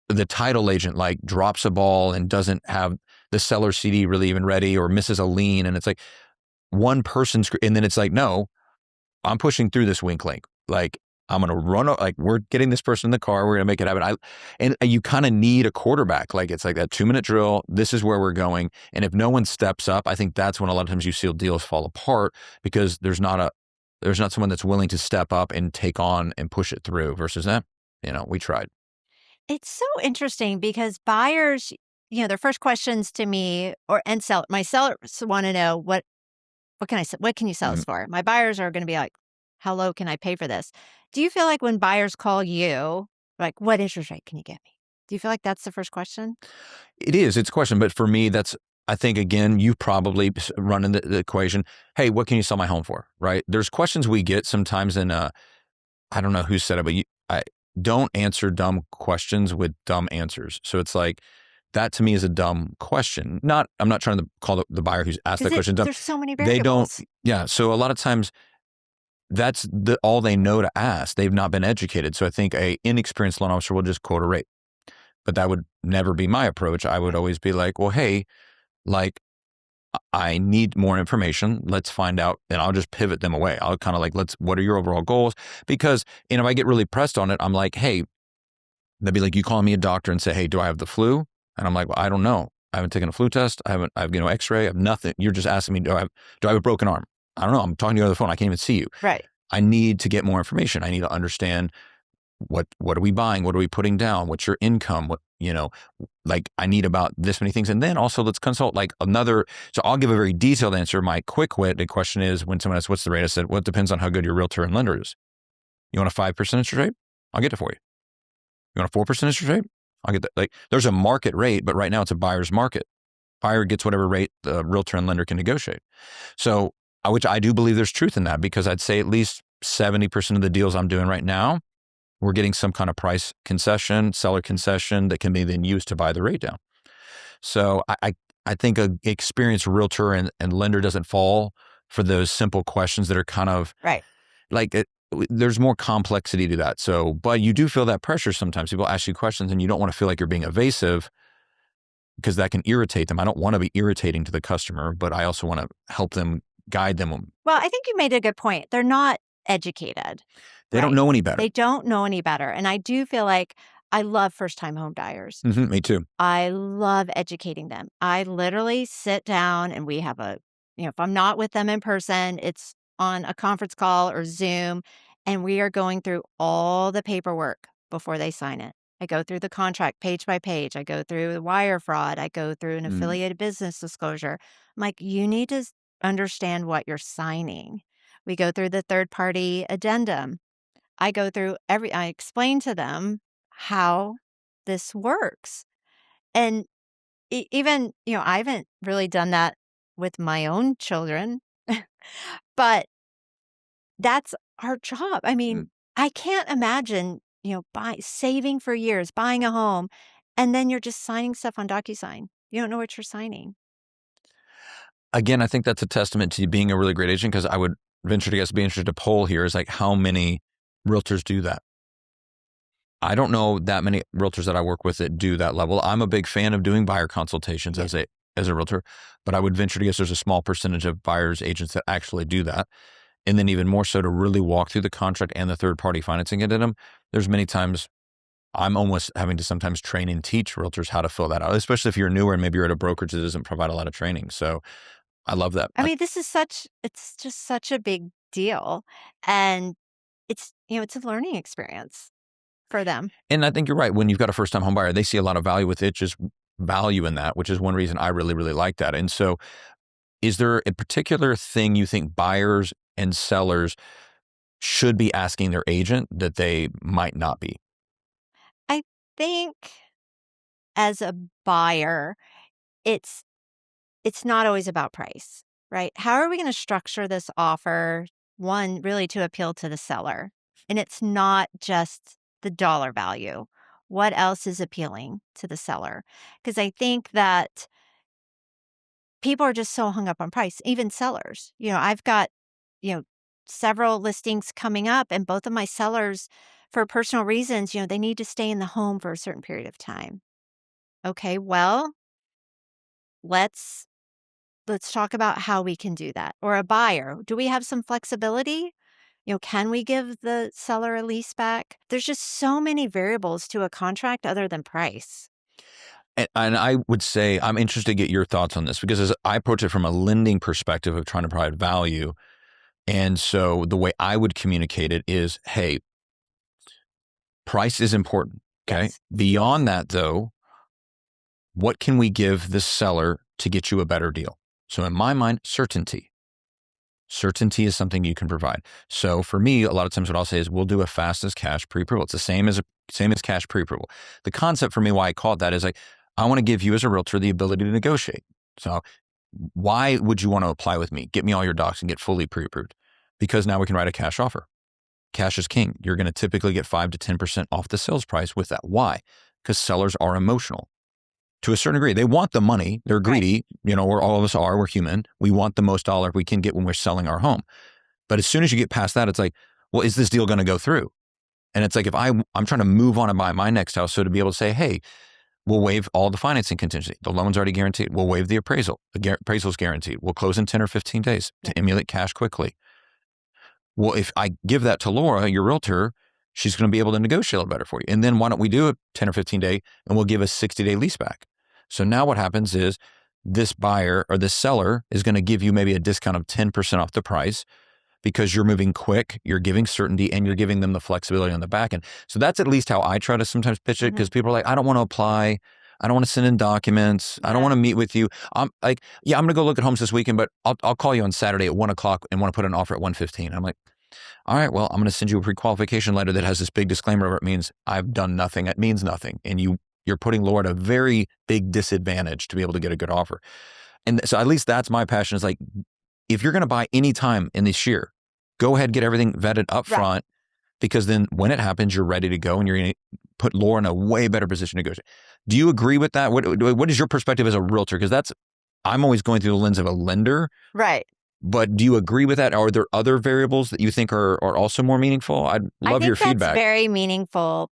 S1: the title agent like drops a ball and doesn't have the seller CD really even ready, or misses a lien, and it's like one person's, and then it's like, no, I'm pushing through this wink link. Like I'm going to run, like we're getting this person in the car. We're going to make it happen. And you kind of need a quarterback. Like it's like that 2-minute drill. This is where we're going. And if no one steps up, I think that's when a lot of times you see deals fall apart because there's not someone that's willing to step up and take on and push it through versus them. We tried. It's
S2: so interesting because buyers, their first questions to me my sellers want to know what can you sell us for? My buyers are going to be like, how low can I pay for this? Do you feel like when buyers call you, like, what interest rate can you get me? Do you feel like that's the first question?
S1: It is. It's a question. But for me, I think, again, you probably run in the equation. Hey, what can you sell my home for? Right? There's questions we get sometimes I don't know who said it, but I don't answer dumb questions with dumb answers. So it's like, that to me is a dumb question. I'm not trying to call the buyer who's asked that question dumb.
S2: There's so many
S1: They don't.
S2: variables.
S1: Yeah. So a lot of times that's all they know to ask. They've not been educated. So I think a inexperienced loan officer will just quote a rate, but that would never be my approach. I would always be like, well, hey, like, I need more information. Let's find out. And I'll just pivot them away. I'll kind of like, what are your overall goals? Because, if I get really pressed on it, I'm like, hey, they'd be like, you call me a doctor and say, hey, do I have the flu? And I'm like, well, I don't know. I haven't taken a flu test. I have x-ray. I have nothing. You're just asking me, do I have a broken arm? I don't know. I'm talking to you on the phone. I can't even see you.
S2: Right.
S1: I need to get more information. I need to understand what are we buying? What are we putting down? What's your income? Like, I need about this many things. And then also let's consult so I'll give a very detailed answer. My quick-witted question is, when someone asks, what's the rate? I said, well, it depends on how good your realtor and lender is. You want a 5% interest rate? I'll get it for you. You want a 4% interest rate? I'll get that. Like, there's a market rate, but right now it's a buyer's market. Buyer gets whatever rate the realtor and lender can negotiate. So, which I do believe there's truth in that, because I'd say at least 70% of the deals I'm doing right now, we're getting some kind of price concession, seller concession that can be then used to buy the rate down. So I think an experienced realtor and lender doesn't fall for those simple questions that are kind of
S2: right.
S1: Like, there's more complexity to that. So, but you do feel that pressure sometimes. People ask you questions and you don't want to feel like you're being evasive, because that can irritate them. I don't want to be irritating to the customer, but I also want to help them, guide them.
S2: Well, I think you made a good point. They're not educated.
S1: They don't know any better.
S2: They don't know any better. And I do feel like I love first-time home buyers.
S1: Mm-hmm, me too.
S2: I love educating them. I literally sit down and we have if I'm not with them in person, it's on a conference call or Zoom, and we are going through all the paperwork before they sign it. I go through the contract page by page. I go through the wire fraud. I go through an affiliated business disclosure. I'm like, you need to understand what you're signing. We go through the third-party addendum. I explain to them how this works. And even, I haven't really done that with my own children, but that's our job. I mean, I can't imagine, saving for years, buying a home, and then you're just signing stuff on DocuSign. You don't know what you're signing.
S1: Again, I think that's a testament to you being a really great agent, because I would venture to guess, be interested to poll here, is like, how many realtors do that? I don't know that many realtors that I work with that do that level. I'm a big fan of doing buyer consultations as a realtor, but I would venture to guess there's a small percentage of buyers agents that actually do that. And then even more so, to really walk through the contract and the third-party financing into them. There's many times I'm almost having to sometimes train and teach realtors how to fill that out, especially if you're newer and maybe you're at a brokerage that doesn't provide a lot of training. So I love that.
S2: I mean, it's just such a big deal. And it's a learning experience for them.
S1: And I think you're right. When you've got a first-time home buyer, they see a lot of value with it, just value in that, which is one reason I really, really like that. And so, is there a particular thing you think buyers and sellers should be asking their agent that they might not be?
S2: I think as a buyer, it's not always about price, right? How are we going to structure this offer, one, really to appeal to the seller? And it's not just the dollar value. What else is appealing to the seller? Because I think that people are just so hung up on price, even sellers. I've got, several listings coming up, and both of my sellers, for personal reasons, they need to stay in the home for a certain period of time. Okay, well, let's talk about how we can do that. Or a buyer, do we have some flexibility? Can we give the seller a lease back? There's just so many variables to a contract other than price.
S1: And I would say, I'm interested to get your thoughts on this, because as I approach it from a lending perspective of trying to provide value. And so the way I would communicate it is, hey, price is important. Okay.
S2: Yes.
S1: Beyond that, though, what can we give the seller to get you a better deal? So in my mind, certainty. Certainty is something you can provide. So for me, a lot of times what I'll say is we'll do a fast as cash pre-approval. It's the same as cash pre-approval. The concept for me, why I call it that is like, I want to give you as a realtor the ability to negotiate. So why would you want to apply with me? Get me all your docs and get fully pre-approved, because now we can write a cash offer. Cash is king. You're going to typically get 5 to 10% off the sales price with that. Why? Because sellers are emotional. To a certain degree, they want the money. They're greedy. Right. Where all of us are. We're human. We want the most dollar we can get when we're selling our home. But as soon as you get past that, it's like, well, is this deal going to go through? And it's like, if I'm trying to move on and buy my next house, so to be able to say, hey, we'll waive all the financing contingency. The loan's already guaranteed. We'll waive the appraisal. The appraisal is guaranteed. We'll close in 10 or 15 days to emulate cash quickly. Well, if I give that to Laura, your realtor, she's going to be able to negotiate a little better for you. And then why don't we do a 10 or 15 day and we'll give a 60-day lease back. So now what happens is this buyer or this seller is going to give you maybe a discount of 10% off the price because you're moving quick, you're giving certainty, and you're giving them the flexibility on the back end. So that's at least how I try to sometimes pitch it, because people are like, I don't want to apply. I don't want to send in documents. I don't want to meet with you. I'm like, yeah, I'm going to go look at homes this weekend, but I'll call you on Saturday at 1:00 and want to put an offer at 1:15. I'm like, all right, well, I'm going to send you a pre-qualification letter that has this big disclaimer where it means I've done nothing. It means nothing. And you're putting Laura at a very big disadvantage to be able to get a good offer. And so at least that's my passion, is like, if you're going to buy any time in this year, go ahead, get everything vetted up front, because then when it happens, you're ready to go and you're going to put Laura in a way better position to negotiate. Do you agree with that? What is your perspective as a realtor? Because I'm always going through the lens of a lender.
S2: Right.
S1: But do you agree with that? Are there other variables that you think are also more meaningful? I'd love your feedback.
S2: That's very meaningful.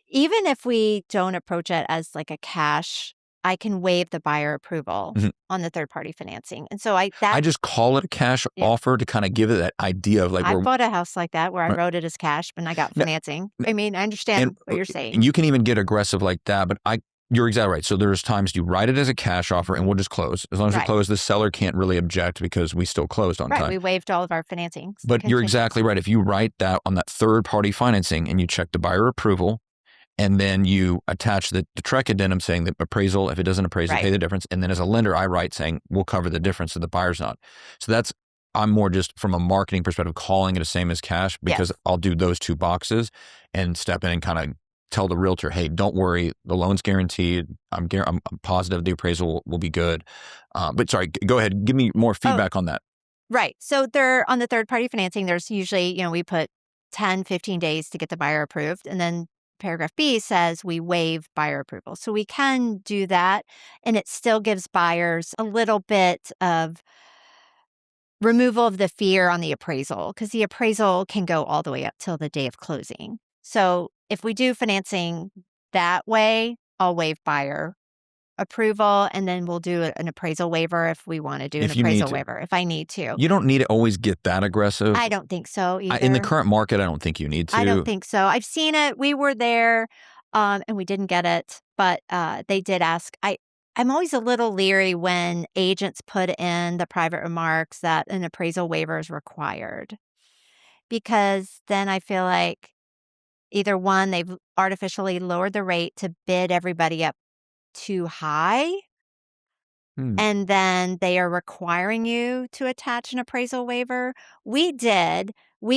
S2: Even if we don't approach it as like a cash, I can waive the buyer approval on the third-party financing. And so I
S1: just call it a cash offer to kind of give it that idea of like,
S2: I bought a house like that where I wrote it as cash, but I got financing. I mean, I understand what you're saying.
S1: And you can even get aggressive like that, but you're exactly right. So there's times you write it as a cash offer and we'll just close. As long as we close, the seller can't really object because we still closed on time.
S2: We waived all of our financing.
S1: But you're exactly right. If you write that on that third-party financing and you check the buyer approval, and then you attach the TREC addendum saying the appraisal, if it doesn't appraise, you pay the difference. And then as a lender, I write saying we'll cover the difference if the buyer's not. So I'm more just from a marketing perspective, calling it the same as cash, because I'll do those two boxes and step in and kind of tell the realtor, hey, don't worry, the loan's guaranteed. I'm positive the appraisal will be good. But sorry, go ahead. Give me more feedback on that.
S2: Right. So on the third-party financing, there's usually, we put 10, 15 days to get the buyer approved. And then paragraph B says we waive buyer approval. So we can do that, and it still gives buyers a little bit of removal of the fear on the appraisal, because the appraisal can go all the way up till the day of closing. So if we do financing that way, I'll waive buyer approval, and then we'll do an appraisal waiver if we want to do an appraisal waiver, if I need to.
S1: You don't need to always get that aggressive.
S2: I don't think so either.
S1: In the current market, I don't think you need to.
S2: I don't think so. I've seen it. We were there and we didn't get it, but they did ask. I'm always a little leery when agents put in the private remarks that an appraisal waiver is required, because then I feel like either one, they've artificially lowered the rate to bid everybody up too high, and then they are requiring you to attach an appraisal waiver. We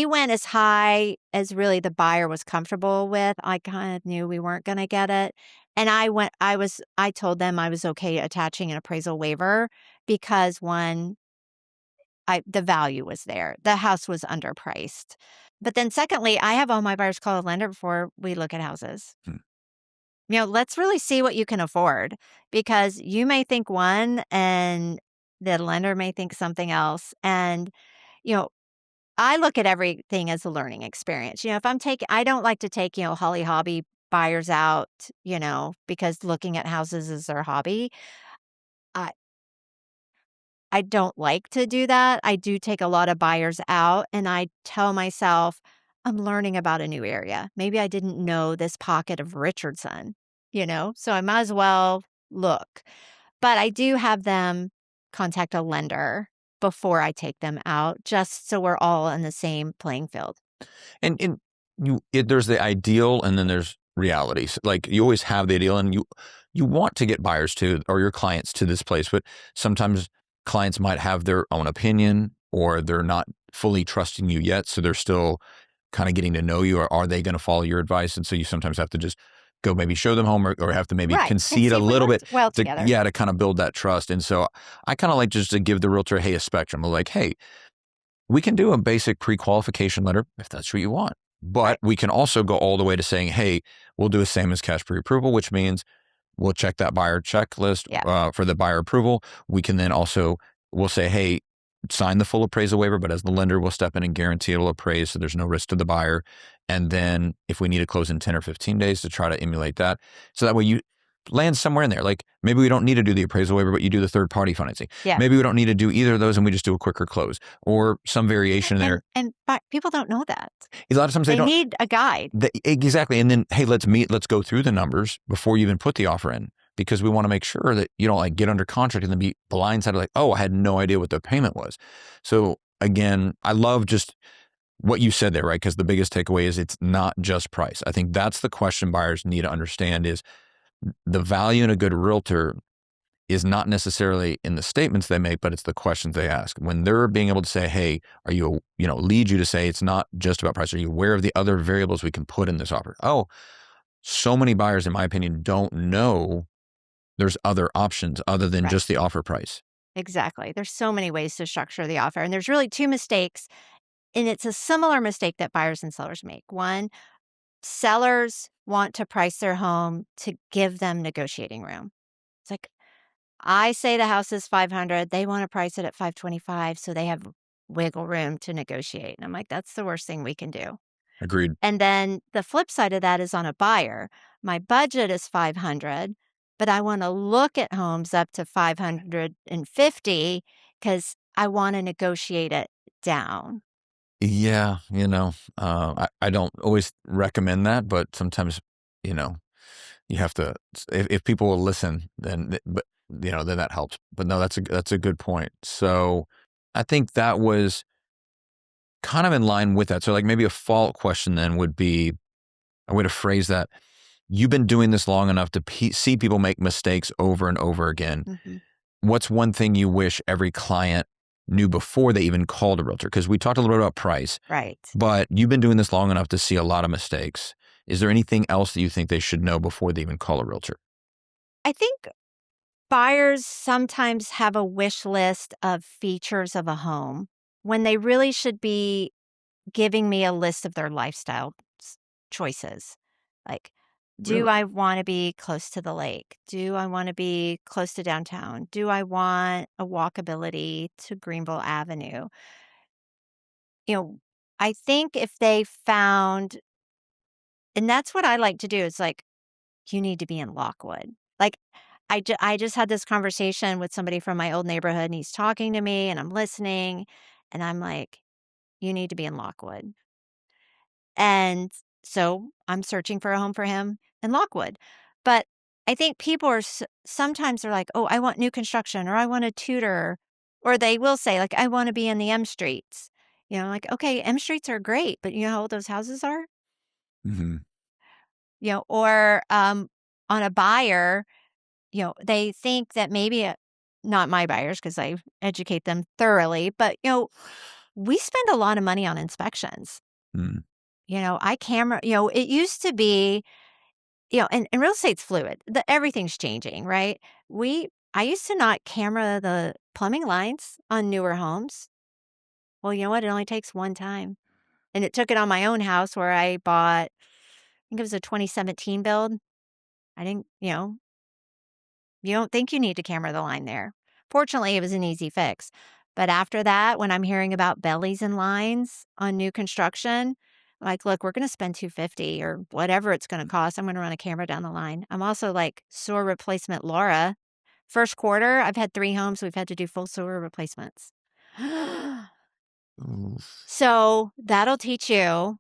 S2: went as high as really the buyer was comfortable with. I kind of knew we weren't going to get it. And I told them I was okay attaching an appraisal waiver because the value was there. The house was underpriced. But then secondly, I have all my buyers call a lender before we look at houses. Let's really see what you can afford, because you may think one and the lender may think something else. And, I look at everything as a learning experience. If I don't like to take, Holly hobby buyers out, because looking at houses is their hobby. I don't like to do that. I do take a lot of buyers out, and I tell myself, I'm learning about a new area. Maybe I didn't know this pocket of Richardson, so I might as well look. But I do have them contact a lender before I take them out, just so we're all in the same playing field.
S1: And there's the ideal, and then there's realities. Like, you always have the ideal, and you want to get buyers or your clients to this place, but sometimes clients might have their own opinion, or they're not fully trusting you yet. So they're still kind of getting to know you, or are they going to follow your advice? And so you sometimes have to just go maybe show them home, or have to maybe concede a little bit
S2: well
S1: to,
S2: together.
S1: to kind of build that trust. And so I kind of like just to give the realtor, hey, a spectrum of like, hey, we can do a basic pre-qualification letter if that's what you want. But we can also go all the way to saying, hey, we'll do a same as cash pre-approval, which means we'll check that buyer checklist for the buyer approval. We can then also, we'll say, hey, sign the full appraisal waiver, but as the lender, we'll step in and guarantee it'll appraise so there's no risk to the buyer. And then if we need to close in 10 or 15 days to try to emulate that. So that way you land somewhere in there. Like maybe we don't need to do the appraisal waiver, but you do the third party financing.
S2: Yeah.
S1: Maybe we don't need to do either of those and we just do a quicker close or some variation there.
S2: And people don't know that.
S1: A lot of times they
S2: need a guide.
S1: Exactly. And then, hey, let's go through the numbers before you even put the offer in, because we want to make sure that you don't like get under contract and then be blindsided like, oh, I had no idea what the payment was. So again, I love just what you said there, right? Because the biggest takeaway is it's not just price. I think that's the question buyers need to understand is the value in a good realtor is not necessarily in the statements they make, but it's the questions they ask. When they're being able to say, hey, are you, lead you to say it's not just about price. Are you aware of the other variables we can put in this offer? Oh, so many buyers, in my opinion, don't know there's other options other than just the offer price.
S2: Exactly. There's so many ways to structure the offer. And there's really two mistakes. And it's a similar mistake that buyers and sellers make. One, sellers want to price their home to give them negotiating room. It's like, I say the house is 500. They want to price it at 525, so they have wiggle room to negotiate. And I'm like, that's the worst thing we can do.
S1: Agreed.
S2: And then the flip side of that is on a buyer. My budget is 500, but I want to look at homes up to 550 because I want to negotiate it down.
S1: Yeah, I don't always recommend that, but sometimes, you have to, if people will listen, then that helps. But no, that's a good point. So I think that was kind of in line with that. So like maybe a follow-up question then would be a way to phrase that. You've been doing this long enough to see people make mistakes over and over again.
S2: Mm-hmm.
S1: What's one thing you wish every client knew before they even called a realtor? Because we talked a little bit about price.
S2: Right.
S1: But you've been doing this long enough to see a lot of mistakes. Is there anything else that you think they should know before they even call a realtor?
S2: I think buyers sometimes have a wish list of features of a home when they really should be giving me a list of their lifestyle choices. Like, do I want to be close to the lake? Do I want to be close to downtown? Do I want a walkability to Greenville Avenue? I think if they found, and that's what I like to do, is like, you need to be in Lockwood. Like, I just had this conversation with somebody from my old neighborhood, and he's talking to me, and I'm listening, and I'm like, you need to be in Lockwood. And so I'm searching for a home for him in Lockwood. But I think people are sometimes they're like, oh, I want new construction, or I want a tutor, or they will say like, I want to be in the M streets. Like, okay, M streets are great, but you know how old those houses are?
S1: Mm-hmm.
S2: Or on a buyer, they think that maybe not my buyers because I educate them thoroughly, but we spend a lot of money on inspections.
S1: Mm.
S2: I camera, it used to be, and real estate's fluid. Everything's changing, right? I used to not camera the plumbing lines on newer homes. Well, you know what? It only takes one time. And it took it on my own house where I bought, I think it was a 2017 build. I didn't, you don't think you need to camera the line there. Fortunately, it was an easy fix. But after that, when I'm hearing about bellies and lines on new construction, like, look, we're going to spend $250 or whatever it's going to cost. I'm going to run a camera down the line. I'm also like sewer replacement Laura. First quarter, I've had 3 homes we've had to do full sewer replacements. So that'll teach you.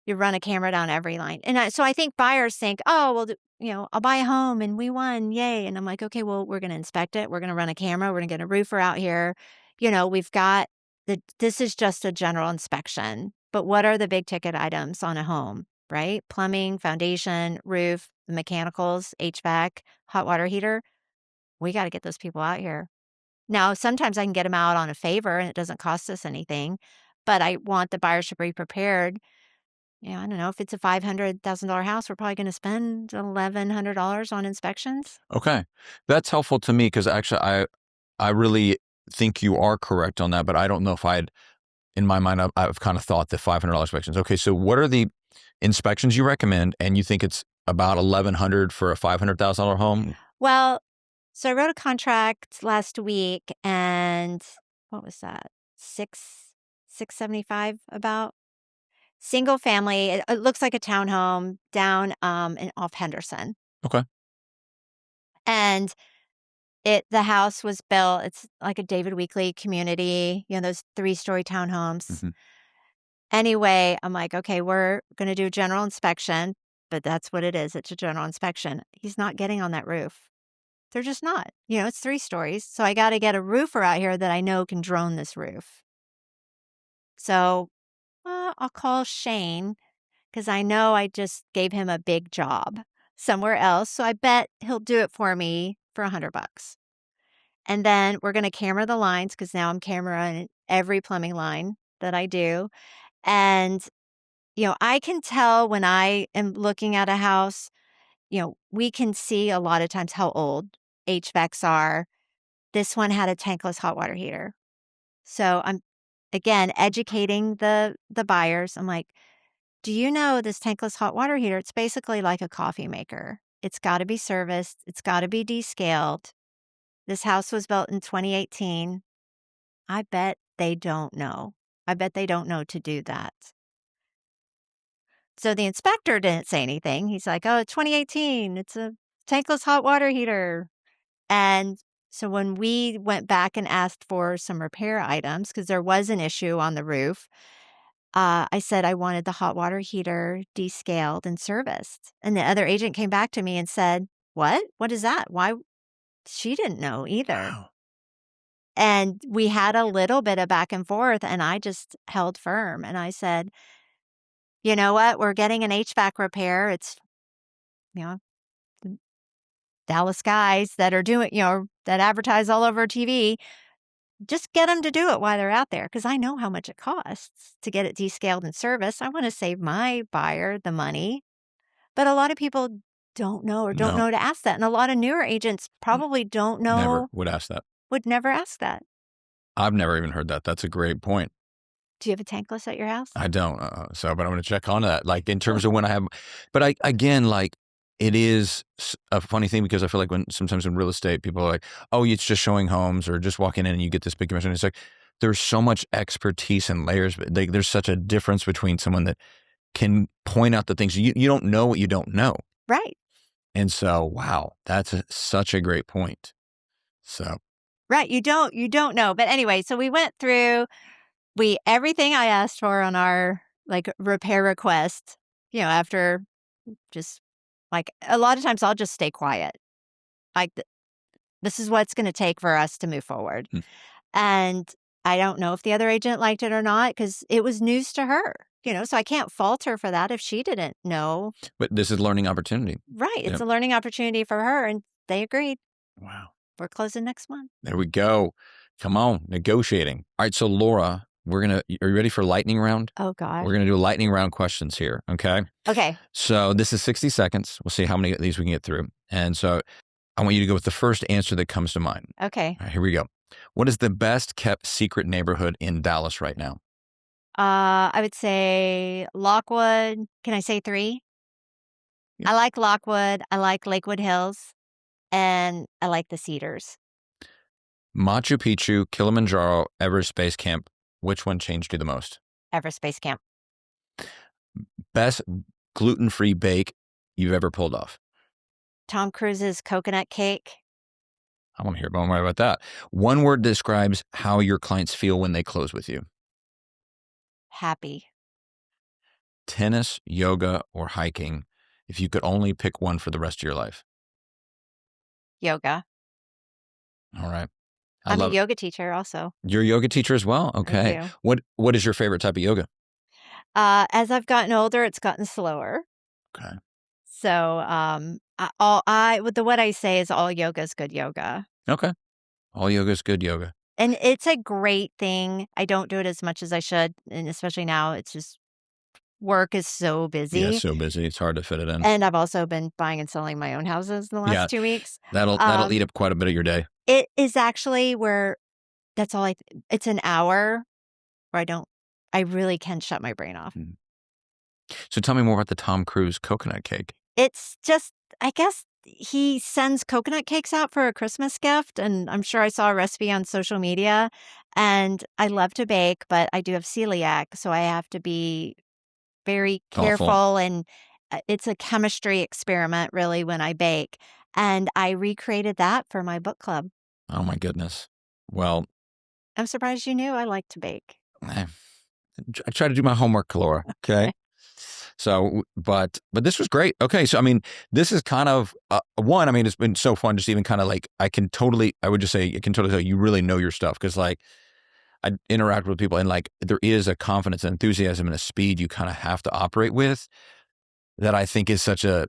S2: You run a camera down every line. And so I think buyers think, oh, well, I'll buy a home and we won. Yay. And I'm like, okay, well, we're going to inspect it. We're going to run a camera. We're going to get a roofer out here. We've got this is just a general inspection. But what are the big ticket items on a home, right? Plumbing, foundation, roof, mechanicals, HVAC, hot water heater. We got to get those people out here. Now, sometimes I can get them out on a favor and it doesn't cost us anything, but I want the buyers to be prepared. I don't know, if it's a $500,000 house, we're probably going to spend $1,100 on inspections.
S1: Okay. That's helpful to me because actually I really think you are correct on that, but I don't know if in my mind, I've kind of thought the $500 inspections. Okay, so what are the inspections you recommend? And you think it's about $1,100 for a $500,000 home?
S2: Well, so I wrote a contract last week, and what was that? 675 about. Single family. It looks like a townhome down off Henderson.
S1: Okay.
S2: And the house was built, it's like a David Weekley community, those 3-story townhomes.
S1: Mm-hmm.
S2: Anyway, I'm like, okay, we're going to do a general inspection, but that's what it is. It's a general inspection. He's not getting on that roof. They're just not. It's 3 stories. So I got to get a roofer out here that I know can drone this roof. So I'll call Shane because I know I just gave him a big job somewhere else. So I bet he'll do it for me for $100. And then we're going to camera the lines because now I'm cameraing every plumbing line that I do. And, I can tell when I am looking at a house, we can see a lot of times how old HVACs are. This one had a tankless hot water heater. So I'm, again, educating the buyers. I'm like, do you know this tankless hot water heater? It's basically like a coffee maker. It's got to be serviced. It's got to be descaled. This house was built in 2018. I bet they don't know. I bet they don't know to do that. So the inspector didn't say anything. He's like, oh, 2018. It's a tankless hot water heater. And so when we went back and asked for some repair items, because there was an issue on the roof, I said I wanted the hot water heater descaled and serviced. And the other agent came back to me and said, what? What is that? Why? She didn't know either.
S1: Wow.
S2: And we had a little bit of back and forth, and I just held firm. And I said, you know what? We're getting an HVAC repair. It's, Dallas guys that are doing, that advertise all over TV. Just get them to do it while they're out there because I know how much it costs to get it descaled and serviced. I want to save my buyer the money. But a lot of people don't know or don't know to ask that. And a lot of newer agents probably don't know.
S1: Never would ask that.
S2: Would never ask that.
S1: I've never even heard that. That's a great point.
S2: Do you have a tankless at your house?
S1: I don't. But I'm going to check on that. Like in terms of when I have, but it is a funny thing because I feel like sometimes in real estate, people are like, oh, it's just showing homes or just walking in and you get this big commission. It's like, there's so much expertise and layers. But there's such a difference between someone that can point out the things you don't know what you don't know.
S2: Right.
S1: And so, wow, that's such a great point. So.
S2: Right. You don't know. But anyway, so we went through everything I asked for on our repair request, after just a lot of times I'll just stay quiet. Like this is what it's going to take for us to move forward. And I don't know if the other agent liked it or not because it was news to her, so I can't fault her for that if she didn't know.
S1: But this is learning opportunity.
S2: Right. It's a learning opportunity for her and they agreed.
S1: Wow.
S2: We're closing next month.
S1: There we go. Come on, negotiating. All right, so Laura, are you ready for lightning round?
S2: Oh, gosh.
S1: We're going to do lightning round questions here, okay?
S2: Okay.
S1: So this is 60 seconds. We'll see how many of these we can get through. And so I want you to go with the first answer that comes to mind.
S2: Okay.
S1: All right, here we go. What is the best kept secret neighborhood in Dallas right now?
S2: I would say Lockwood. Can I say 3? Yeah. I like Lockwood. I like Lakewood Hills. And I like the Cedars.
S1: Machu Picchu, Kilimanjaro, Everest Base Camp. Which one changed you the most?
S2: Everest Base Camp.
S1: Best gluten-free bake you've ever pulled off?
S2: Tom Cruise's coconut cake.
S1: I want to hear more about that. One word describes how your clients feel when they close with you.
S2: Happy.
S1: Tennis, yoga, or hiking, if you could only pick one for the rest of your life.
S2: Yoga.
S1: All right.
S2: I'm a yoga teacher also.
S1: You're a yoga teacher as well? Okay. What is your favorite type of yoga?
S2: As I've gotten older, it's gotten slower.
S1: Okay.
S2: So what I say is all yoga is good yoga.
S1: Okay. All yoga is good yoga.
S2: And it's a great thing. I don't do it as much as I should. And especially now, it's just work is so busy.
S1: Yeah, it's so busy. It's hard to fit it in.
S2: And I've also been buying and selling my own houses in the last 2 weeks.
S1: That'll eat up quite a bit of your day.
S2: It is actually where that's all it's an hour where I really can shut my brain off.
S1: So tell me more about the Tom Cruise coconut cake.
S2: It's just, I guess he sends coconut cakes out for a Christmas gift. And I'm sure I saw a recipe on social media. And I love to bake, but I do have celiac. So I have to be very careful.
S1: Awful.
S2: And it's a chemistry experiment, really, when I bake. And I recreated that for my book club.
S1: Oh, my goodness. Well,
S2: I'm surprised you knew I like to bake.
S1: I try to do my homework, Laura. Okay. So, but this was great. Okay. So, I mean, this is kind of one, I mean, it's been so fun just even kind of like, I can totally tell you really know your stuff. Cause like I interact with people and like, there is a confidence and enthusiasm and a speed you kind of have to operate with that I think is such a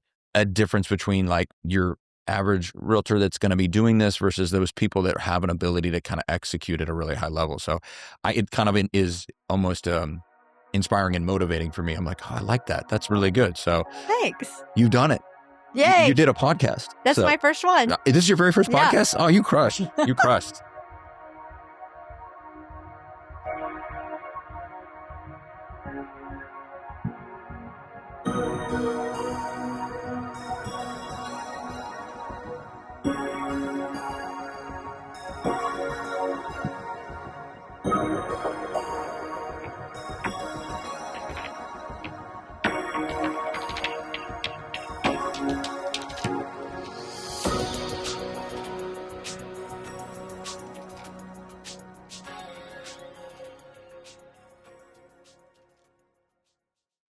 S1: difference between like your average realtor that's going to be doing this versus those people that have an ability to kind of execute at a really high level. So it kind of is almost inspiring and motivating for me. I'm like, oh, I like that. That's really good. So
S2: thanks.
S1: You've done it.
S2: Yay.
S1: You did a podcast.
S2: That's my first one.
S1: This is your very first podcast? Oh, you crushed. You crushed.